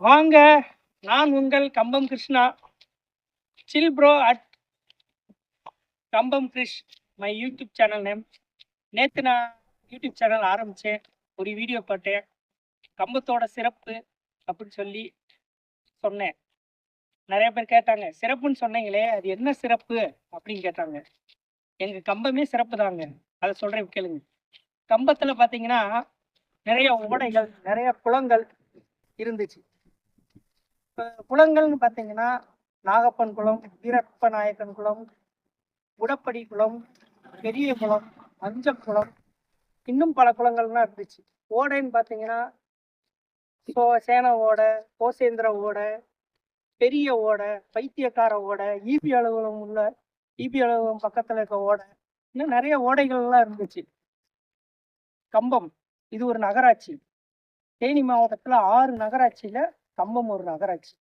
வாங்க, நான் உங்கள் Kambam Krishna. Chill bro at Kambam Krish my YouTube channel name. நேற்று நான் யூடியூப் சேனல் ஆரம்பித்தேன். ஒரு வீடியோ போட்டேன். கம்பத்தோட சிறப்பு அப்படின்னு சொல்லி சொன்னேன். நிறைய பேர் கேட்டாங்க, சிறப்புன்னு சொன்னீங்களே அது என்ன சிறப்பு அப்படின்னு கேட்டாங்க. எங்கள் கம்பமே சிறப்பு தாங்க. அதை சொல்கிறேன் கேளுங்க. கம்பத்தில் பார்த்தீங்கன்னா நிறைய ஓடைகள், நிறைய குளங்கள் இருந்துச்சு. இப்போ குளங்கள்னு பார்த்தீங்கன்னா நாகப்பன் குளம், வீரப்ப நாயக்கன் குளம், உடப்படி குளம், பெரிய குளம், மஞ்சள் குளம், இன்னும் பல குளங்கள்லாம் இருந்துச்சு. ஓடைன்னு பார்த்தீங்கன்னா சேன ஓடை, கோசேந்திர ஓடை, பெரிய ஓடை, பைத்தியக்கார ஓடை, ஈபி அலுவலகம் உள்ள ஈபி அலுவலகம் பக்கத்தில் இருக்க ஓடை, இன்னும் நிறைய ஓடைகள்லாம் இருந்துச்சு. கம்பம் இது ஒரு நகராட்சி. தேனி மாவட்டத்தில் 6 நகராட்சியில் கம்பம் ஒரு நகராட்சி.